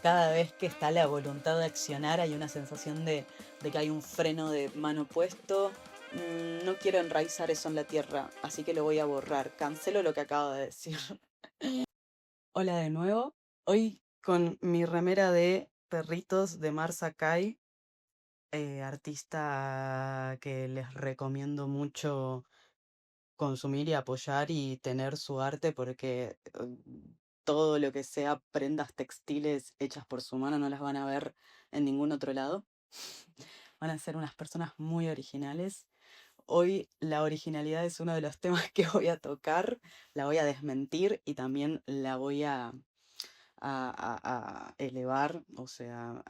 cada vez que está la voluntad de accionar hay una sensación de que hay un freno de mano puesto. No quiero enraizar eso en la tierra, así que lo voy a borrar. Cancelo lo que acabo de decir. Hola de nuevo. Hoy con mi remera de perritos de Marsa Kai, artista que les recomiendo mucho consumir y apoyar y tener su arte porque todo lo que sea prendas textiles hechas por su mano no las van a ver en ningún otro lado. Van a ser unas personas muy originales. Hoy la originalidad es uno de los temas que voy a tocar, la voy a desmentir y también la voy a elevar, o sea,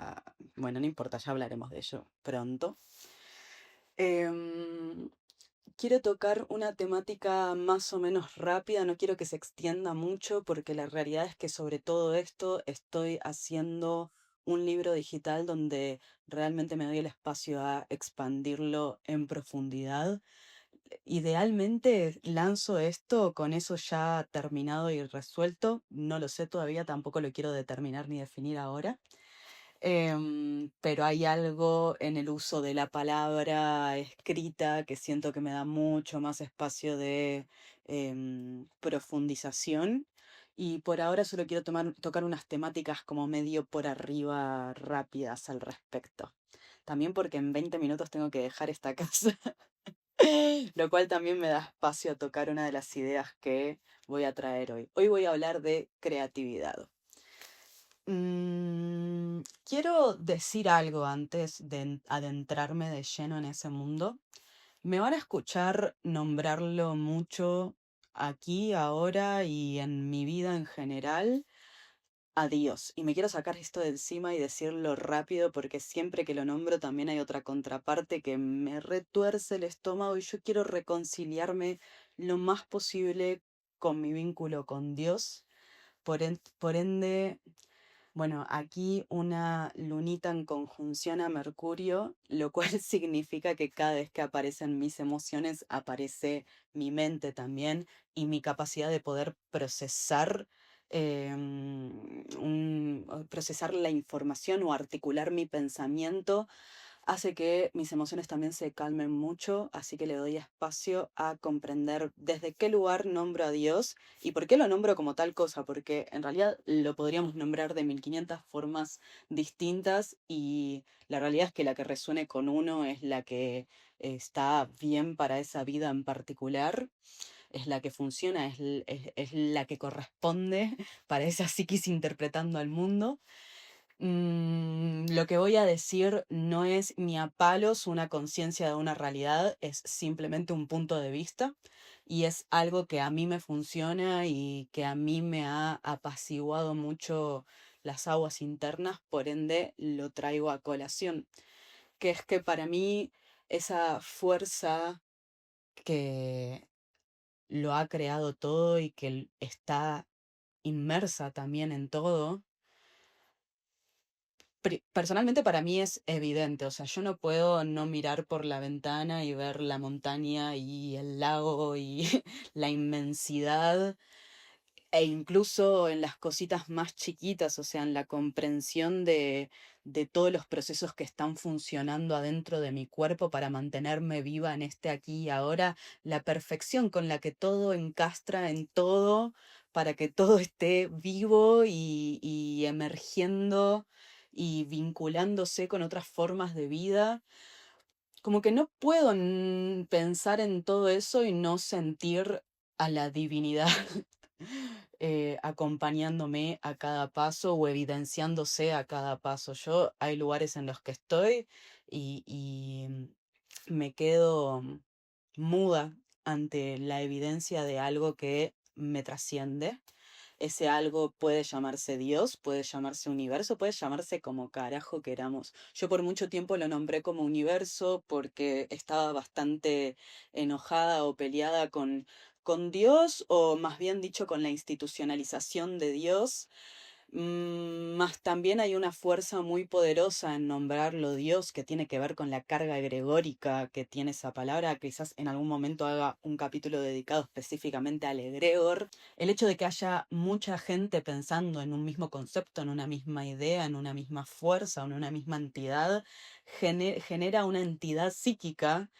bueno, no importa, ya hablaremos de ello pronto. Em, Quiero tocar una temática más o menos rápida, no quiero que se extienda mucho porque la realidad es que sobre todo esto estoy haciendo un libro digital donde realmente me doy el espacio a expandirlo en profundidad. Idealmente lanzo esto con eso ya terminado y resuelto, no lo sé todavía, tampoco lo quiero determinar ni definir ahora. Pero hay algo en el uso de la palabra escrita que siento que me da mucho más espacio de profundización. Y por ahora solo quiero tocar unas temáticas como medio por arriba rápidas al respecto. También porque en 20 minutos tengo que dejar esta casa, lo cual también me da espacio a tocar una de las ideas que voy a traer hoy. Hoy voy a hablar de creatividad. Quiero decir algo antes de adentrarme de lleno en ese mundo. Me van a escuchar nombrarlo mucho aquí, ahora y en mi vida en general a Dios. Y me quiero sacar esto de encima y decirlo rápido porque siempre que lo nombro también hay otra contraparte que me retuerce el estómago y yo quiero reconciliarme lo más posible con mi vínculo con Dios. Por ende, bueno, aquí una lunita en conjunción a Mercurio, lo cual significa que cada vez que aparecen mis emociones, aparece mi mente también y mi capacidad de poder procesar, procesar la información o articular mi pensamiento hace que mis emociones también se calmen mucho, así que le doy espacio a comprender desde qué lugar nombro a Dios y por qué lo nombro como tal cosa, porque en realidad lo podríamos nombrar de 1500 formas distintas y la realidad es que la que resuene con uno es la que está bien para esa vida en particular. Es la que funciona, es la que corresponde para esa psiquis interpretando al mundo. Lo que voy a decir no es ni a palos una conciencia de una realidad, es simplemente un punto de vista y es algo que a mí me funciona y que a mí me ha apaciguado mucho las aguas internas, por ende lo traigo a colación, que es que para mí esa fuerza que lo ha creado todo y que está inmersa también en todo, personalmente para mí es evidente, o sea, yo no puedo no mirar por la ventana y ver la montaña y el lago y la inmensidad, e incluso en las cositas más chiquitas, o sea, en la comprensión de todos los procesos que están funcionando adentro de mi cuerpo para mantenerme viva en este aquí y ahora, la perfección con la que todo encastra en todo para que todo esté vivo y emergiendo y vinculándose con otras formas de vida. Como que no puedo pensar en todo eso y no sentir a la divinidad acompañándome a cada paso o evidenciándose a cada paso. Yo hay lugares en los que estoy y me quedo muda ante la evidencia de algo que me trasciende. Ese algo puede llamarse Dios, puede llamarse universo, puede llamarse como carajo queramos. Yo por mucho tiempo lo nombré como universo porque estaba bastante enojada o peleada con Dios, o más bien dicho, con la institucionalización de Dios. Más también hay una fuerza muy poderosa en nombrarlo Dios que tiene que ver con la carga egregórica que tiene esa palabra. Quizás en algún momento haga un capítulo dedicado específicamente al egregor. El hecho de que haya mucha gente pensando en un mismo concepto, en una misma idea, en una misma fuerza, en una misma entidad, genera una entidad psíquica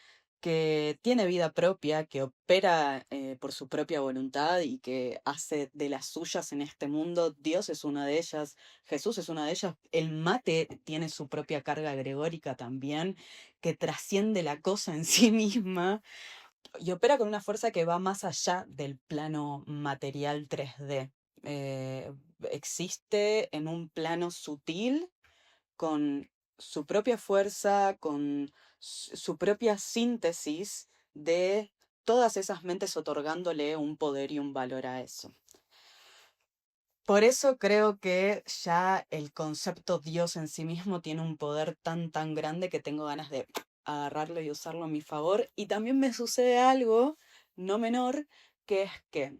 que tiene vida propia, que opera por su propia voluntad y que hace de las suyas en este mundo. Dios es una de ellas, Jesús es una de ellas. El mate tiene su propia carga gregórica también, que trasciende la cosa en sí misma y opera con una fuerza que va más allá del plano material 3D. Existe en un plano sutil con su propia fuerza, con su propia síntesis de todas esas mentes otorgándole un poder y un valor a eso. Por eso creo que ya el concepto Dios en sí mismo tiene un poder tan grande que tengo ganas de agarrarlo y usarlo a mi favor. Y también me sucede algo no menor, que es que,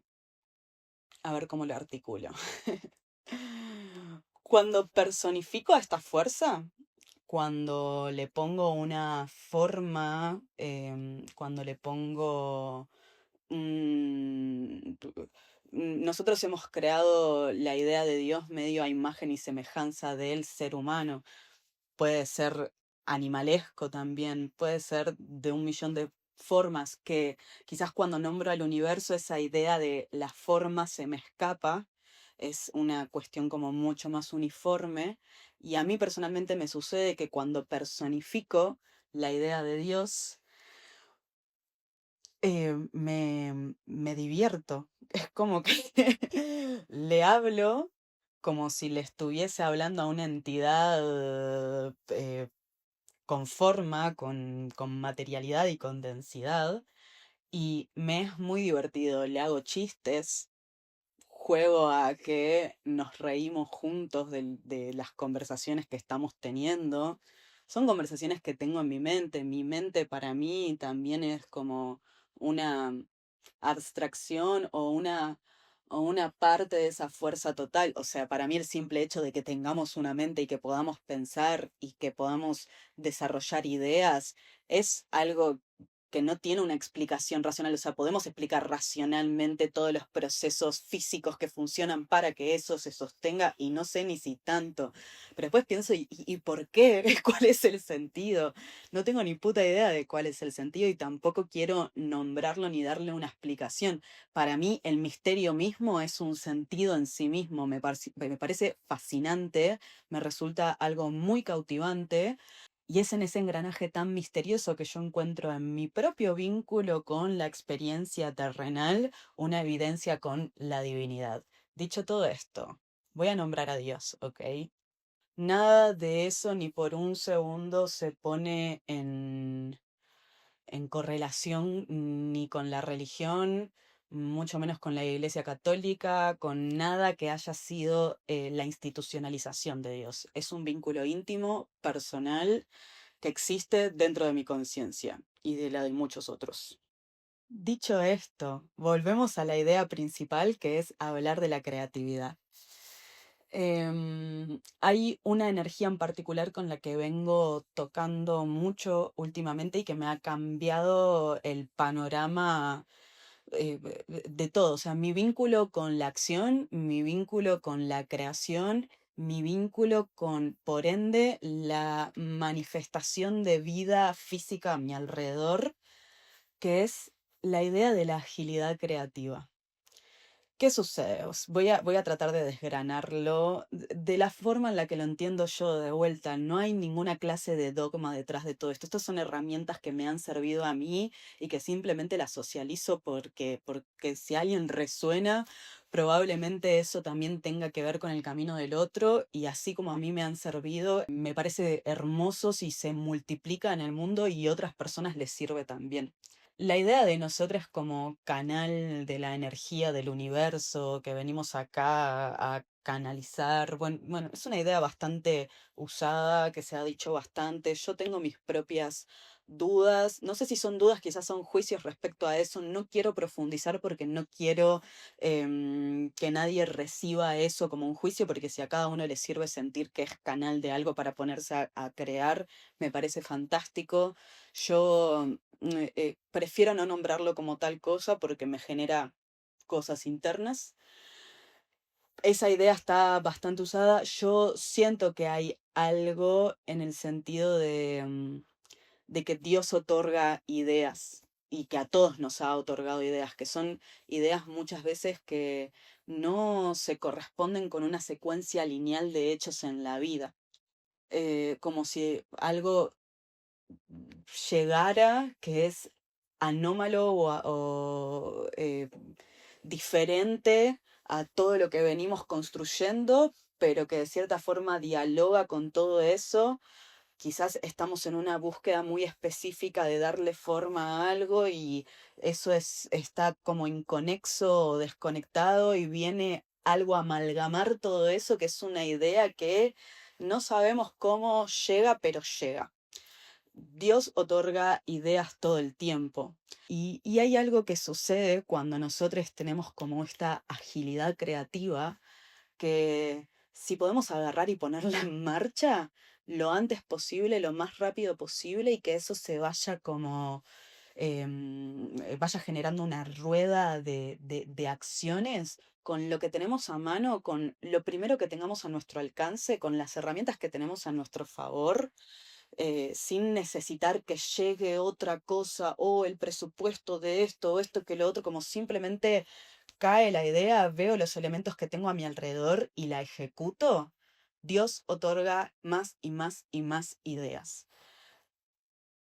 a ver cómo lo articulo. Cuando personifico a esta fuerza, cuando le pongo una forma, cuando le pongo... nosotros hemos creado la idea de Dios medio a imagen y semejanza del ser humano. Puede ser animalesco también, puede ser de un millón de formas que quizás cuando nombro al universo esa idea de la forma se me escapa, es una cuestión como mucho más uniforme y a mí personalmente me sucede que cuando personifico la idea de Dios, me divierto. Es como que le hablo como si le estuviese hablando a una entidad con forma, con materialidad y con densidad. Y me es muy divertido. Le hago chistes, juego a que nos reímos juntos de las conversaciones que estamos teniendo. Son conversaciones que tengo en mi mente. Mi mente para mí también es como una abstracción o una parte de esa fuerza total. O sea, para mí el simple hecho de que tengamos una mente y que podamos pensar y que podamos desarrollar ideas es algo que no tiene una explicación racional. O sea, podemos explicar racionalmente todos los procesos físicos que funcionan para que eso se sostenga y no sé ni si tanto. Pero después pienso, ¿y por qué? ¿Cuál es el sentido? No tengo ni puta idea de cuál es el sentido y tampoco quiero nombrarlo ni darle una explicación. Para mí el misterio mismo es un sentido en sí mismo. Me parece fascinante, me resulta algo muy cautivante y es en ese engranaje tan misterioso que yo encuentro en mi propio vínculo con la experiencia terrenal una evidencia con la divinidad. Dicho todo esto, voy a nombrar a Dios, ¿ok? Nada de eso ni por un segundo se pone en correlación ni con la religión, mucho menos con la Iglesia Católica, con nada que haya sido la institucionalización de Dios. Es un vínculo íntimo, personal, que existe dentro de mi conciencia y de la de muchos otros. Dicho esto, volvemos a la idea principal que es hablar de la creatividad. Hay una energía en particular con la que vengo tocando mucho últimamente y que me ha cambiado el panorama de todo. O sea, mi vínculo con la acción, mi vínculo con la creación, mi vínculo con, por ende, la manifestación de vida física a mi alrededor, que es la idea de la agilidad creativa. ¿Qué sucede? Voy a tratar de desgranarlo de la forma en la que lo entiendo yo de vuelta. No hay ninguna clase de dogma detrás de todo esto. Estas son herramientas que me han servido a mí y que simplemente las socializo porque si alguien resuena, probablemente eso también tenga que ver con el camino del otro y así como a mí me han servido, me parece hermoso si se multiplica en el mundo y otras personas les sirve también. La idea de nosotros como canal de la energía del universo que venimos acá a canalizar, es una idea bastante usada, que se ha dicho bastante. Yo tengo mis propias dudas, no sé si son dudas, quizás son juicios respecto a eso, no quiero profundizar porque no quiero que nadie reciba eso como un juicio, porque si a cada uno le sirve sentir que es canal de algo para ponerse a crear, me parece fantástico. Yo prefiero no nombrarlo como tal cosa porque me genera cosas internas. Esa idea está bastante usada. Yo siento que hay algo en el sentido de que Dios otorga ideas y que a todos nos ha otorgado ideas, que son ideas muchas veces que no se corresponden con una secuencia lineal de hechos en la vida. Como si algo llegara que es anómalo o diferente a todo lo que venimos construyendo, pero que de cierta forma dialoga con todo eso. Quizás estamos en una búsqueda muy específica de darle forma a algo y eso está como inconexo o desconectado y viene algo a amalgamar todo eso, que es una idea que no sabemos cómo llega, pero llega. Dios otorga ideas todo el tiempo. Y hay algo que sucede cuando nosotros tenemos como esta agilidad creativa, que si podemos agarrar y ponerla en marcha lo antes posible, lo más rápido posible, y que eso se vaya como, vaya generando una rueda de acciones con lo que tenemos a mano, con lo primero que tengamos a nuestro alcance, con las herramientas que tenemos a nuestro favor, sin necesitar que llegue otra cosa o el presupuesto de esto o esto que lo otro, como simplemente cae la idea, veo los elementos que tengo a mi alrededor y la ejecuto, Dios otorga más y más y más ideas.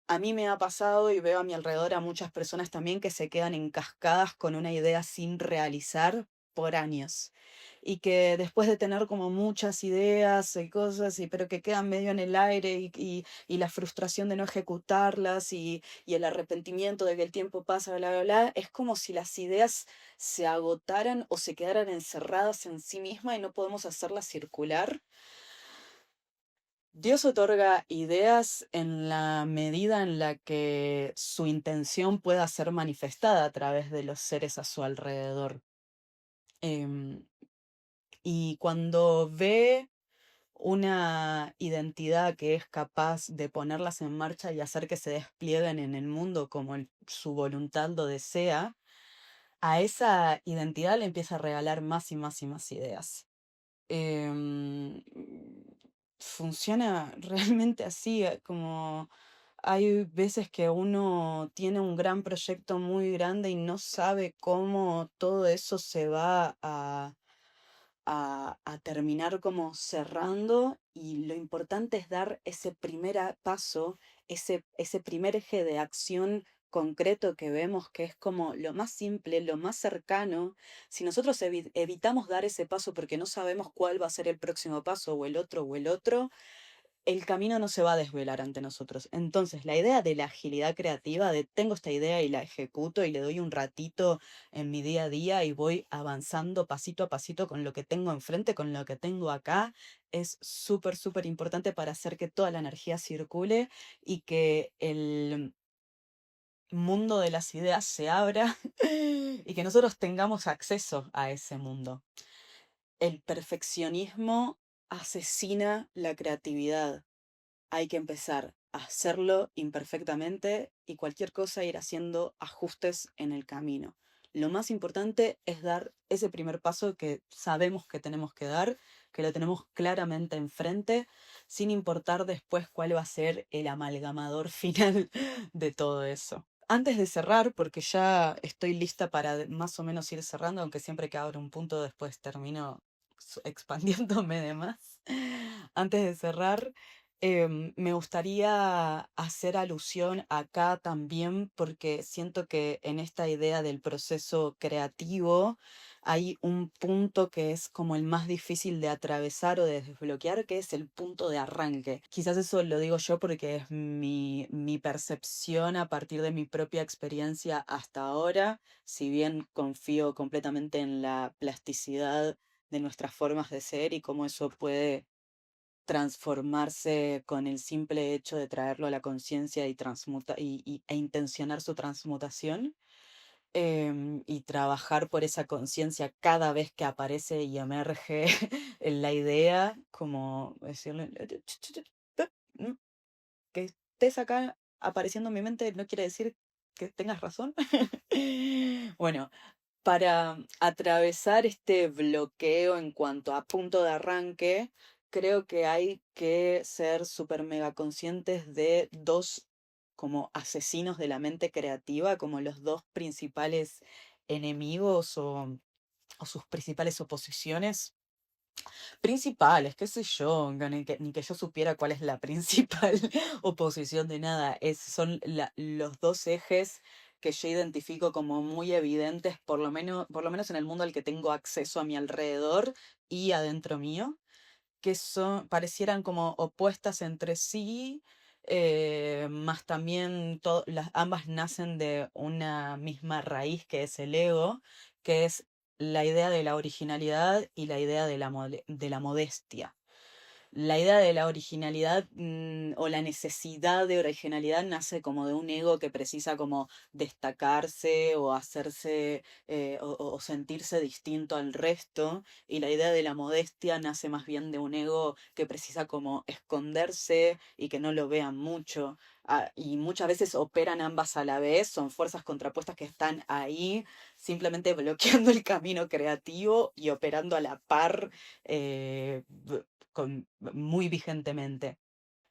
A mí me ha pasado y veo a mi alrededor a muchas personas también que se quedan encascadas con una idea sin realizar por años. Y que después de tener como muchas ideas y cosas, pero que quedan medio en el aire y la frustración de no ejecutarlas y el arrepentimiento de que el tiempo pasa, bla, bla, bla, es como si las ideas se agotaran o se quedaran encerradas en sí mismas y no podemos hacerlas circular. Dios otorga ideas en la medida en la que su intención pueda ser manifestada a través de los seres a su alrededor. Em, y cuando ve una identidad que es capaz de ponerlas en marcha y hacer que se desplieguen en el mundo como su voluntad lo desea, a esa identidad le empieza a regalar más y más y más ideas. em, Funciona realmente así, como hay veces que uno tiene un gran proyecto muy grande y no sabe cómo todo eso se va a terminar como cerrando, y lo importante es dar ese paso, ese primer eje de acción concreto que vemos que es como lo más simple, lo más cercano. Si nosotros evitamos dar ese paso porque no sabemos cuál va a ser el próximo paso o el otro, el camino no se va a desvelar ante nosotros. Entonces, la idea de la agilidad creativa, de tengo esta idea y la ejecuto y le doy un ratito en mi día a día y voy avanzando pasito a pasito con lo que tengo enfrente, con lo que tengo acá, es súper, súper importante para hacer que toda la energía circule y que el mundo de las ideas se abra y que nosotros tengamos acceso a ese mundo. El perfeccionismo asesina la creatividad. Hay que empezar a hacerlo imperfectamente y cualquier cosa ir haciendo ajustes en el camino. Lo más importante es dar ese primer paso que sabemos que tenemos que dar, que lo tenemos claramente enfrente, sin importar después cuál va a ser el amalgamador final de todo eso. Antes de cerrar, porque ya estoy lista para más o menos ir cerrando, aunque siempre que abro un punto después termino expandiéndome de más. Antes de cerrar, me gustaría hacer alusión acá también porque siento que en esta idea del proceso creativo hay un punto que es como el más difícil de atravesar o de desbloquear, que es el punto de arranque. Quizás eso lo digo yo porque es mi percepción a partir de mi propia experiencia hasta ahora, si bien confío completamente en la plasticidad de nuestras formas de ser y cómo eso puede transformarse con el simple hecho de traerlo a la conciencia y, e intencionar su transmutación, y trabajar por esa conciencia cada vez que aparece y emerge en la idea, como decirle, "Mm, que estés acá apareciendo en mi mente no quiere decir que tengas razón". Bueno, para atravesar este bloqueo en cuanto a punto de arranque, creo que hay que ser súper mega conscientes de dos como asesinos de la mente creativa, como los dos principales enemigos o sus principales oposiciones. Principales, qué sé yo, ni que yo supiera cuál es la principal oposición de nada. Son los dos ejes que yo identifico como muy evidentes, por lo menos en el mundo al que tengo acceso a mi alrededor y adentro mío, que parecieran como opuestas entre sí, más también ambas nacen de una misma raíz que es el ego, que es la idea de la originalidad y la idea de de la modestia. La idea de la originalidad, o la necesidad de originalidad nace como de un ego que precisa como destacarse o hacerse, o sentirse distinto al resto, y la idea de la modestia nace más bien de un ego que precisa como esconderse y que no lo vean mucho. Y muchas veces operan ambas a la vez, son fuerzas contrapuestas que están ahí simplemente bloqueando el camino creativo y operando a la par, eh, muy vigentemente.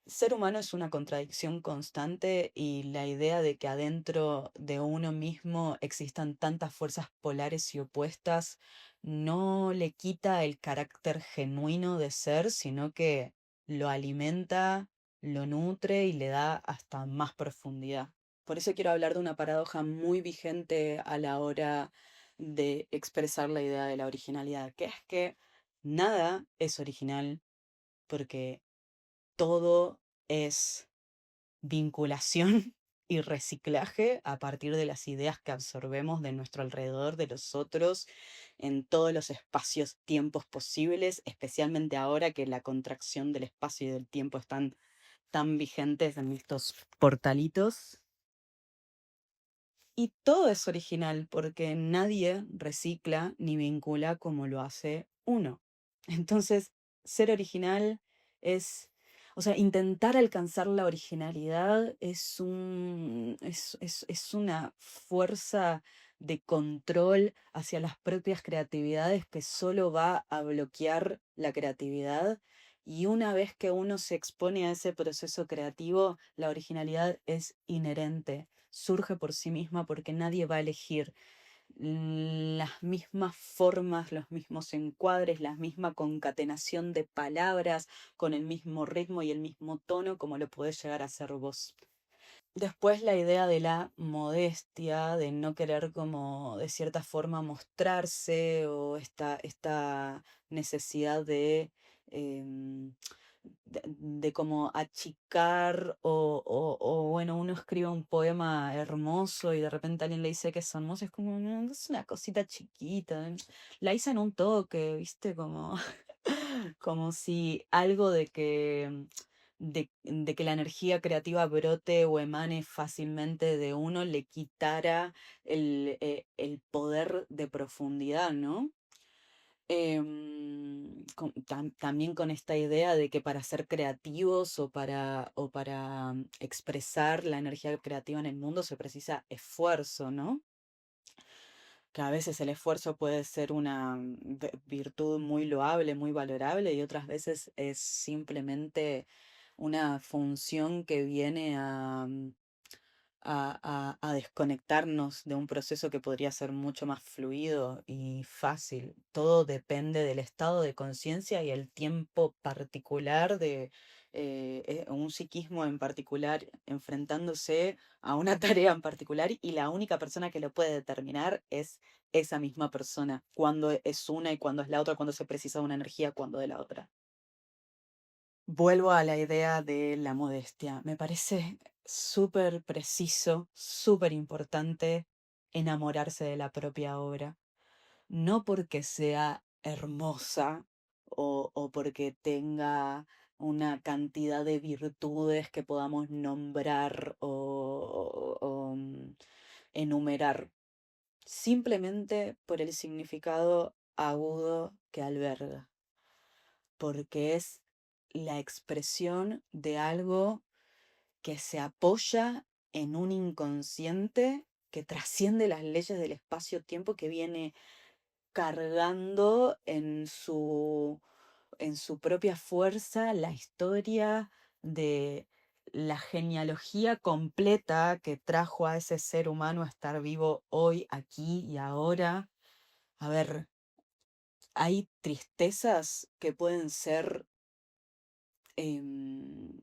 Ser humano es una contradicción constante, y la idea de que adentro de uno mismo existan tantas fuerzas polares y opuestas no le quita el carácter genuino de ser, sino que lo alimenta, lo nutre y le da hasta más profundidad. Por eso quiero hablar de una paradoja muy vigente a la hora de expresar la idea de la originalidad, que es que nada es original porque todo es vinculación y reciclaje a partir de las ideas que absorbemos de nuestro alrededor, de los otros, en todos los espacios, tiempos posibles, especialmente ahora que la contracción del espacio y del tiempo están tan vigentes en estos portalitos. Y todo es original porque nadie recicla ni vincula como lo hace uno. Entonces, ser original es, o sea, intentar alcanzar la originalidad es una fuerza de control hacia las propias creatividades que solo va a bloquear la creatividad. Y una vez que uno se expone a ese proceso creativo, la originalidad es inherente, surge por sí misma porque nadie va a elegir las mismas formas, los mismos encuadres, la misma concatenación de palabras con el mismo ritmo y el mismo tono como lo podés llegar a hacer vos. Después la idea de la modestia, de no querer como de cierta forma mostrarse, o esta necesidad em, de como achicar, bueno, uno escribe un poema hermoso y de repente alguien le dice que es hermoso, es como, "No, es una cosita chiquita, la hice en un toque, ¿viste? Como, como si algo de que la energía creativa brote o emane fácilmente de uno le quitara el poder de profundidad, ¿no? También con esta idea de que para ser creativos o para expresar la energía creativa en el mundo se precisa esfuerzo, ¿no? Que a veces el esfuerzo puede ser una virtud muy loable, muy valorable, y otras veces es simplemente una función que viene a desconectarnos de un proceso que podría ser mucho más fluido y fácil. Todo depende del estado de conciencia y el tiempo particular de un psiquismo en particular enfrentándose a una tarea en particular, y la única persona que lo puede determinar es esa misma persona, cuando es una y cuando es la otra, cuando se precisa de una energía, cuando de la otra. Vuelvo a la idea de la modestia. Me parece súper preciso, súper importante enamorarse de la propia obra. No porque sea hermosa o porque tenga una cantidad de virtudes que podamos nombrar o enumerar, simplemente por el significado agudo que alberga, porque es la expresión de algo que se apoya en un inconsciente que trasciende las leyes del espacio-tiempo, que viene cargando en su propia fuerza la historia de la genealogía completa que trajo a ese ser humano a estar vivo hoy, aquí y ahora. A ver, hay tristezas que pueden ser em,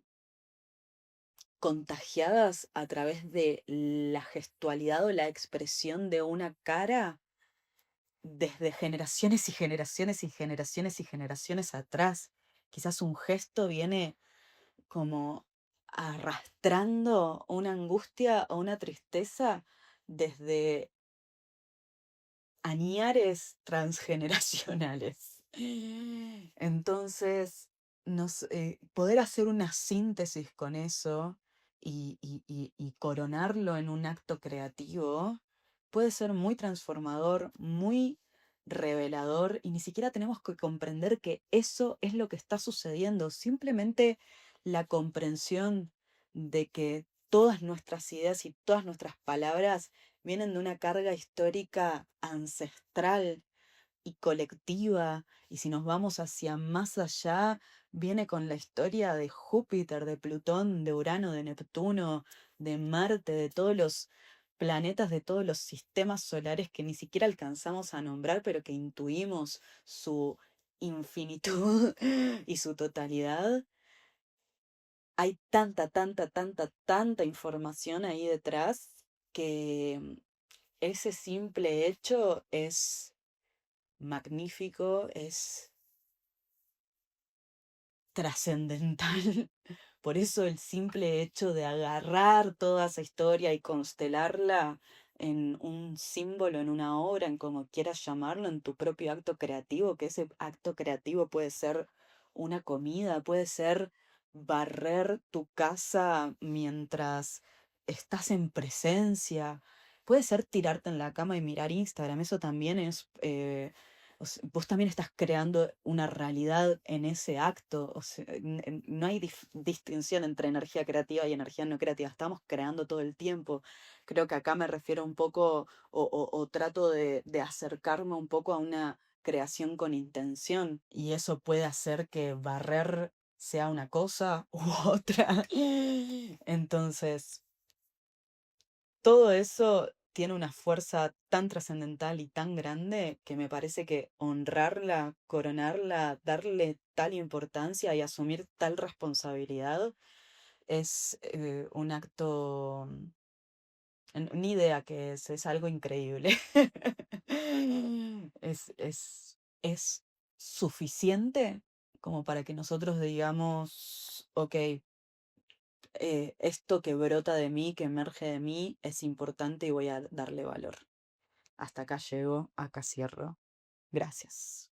contagiadas a través de la gestualidad o la expresión de una cara desde generaciones y generaciones y generaciones y generaciones atrás. Quizás un gesto viene como arrastrando una angustia o una tristeza desde añares transgeneracionales. Entonces, poder hacer una síntesis con eso y coronarlo en un acto creativo puede ser muy transformador, muy revelador, y ni siquiera tenemos que comprender que eso es lo que está sucediendo. Simplemente la comprensión de que todas nuestras ideas y todas nuestras palabras vienen de una carga histórica ancestral y colectiva, y si nos vamos hacia más allá, viene con la historia de Júpiter, de Plutón, de Urano, de Neptuno, de Marte, de todos los planetas, de todos los sistemas solares que ni siquiera alcanzamos a nombrar, pero que intuimos su infinitud y su totalidad. Hay tanta, tanta, tanta, tanta información ahí detrás que ese simple hecho es magnífico, es trascendental. Por eso el simple hecho de agarrar toda esa historia y constelarla en un símbolo, en una obra, en como quieras llamarlo, en tu propio acto creativo, que ese acto creativo puede ser una comida, puede ser barrer tu casa mientras estás en presencia, puede ser tirarte en la cama y mirar Instagram, eso también es vos también estás creando una realidad en ese acto. O sea, no hay distinción entre energía creativa y energía no creativa. Estamos creando todo el tiempo. Creo que acá me refiero un poco o trato de acercarme un poco a una creación con intención. Y eso puede hacer que barrer sea una cosa u otra. Entonces, todo eso tiene una fuerza tan trascendental y tan grande que me parece que honrarla, coronarla, darle tal importancia y asumir tal responsabilidad es un acto, ni idea que es algo increíble. Es suficiente como para que nosotros digamos, ok, esto que brota de mí, que emerge de mí, es importante y voy a darle valor. Hasta acá llego, acá cierro. Gracias.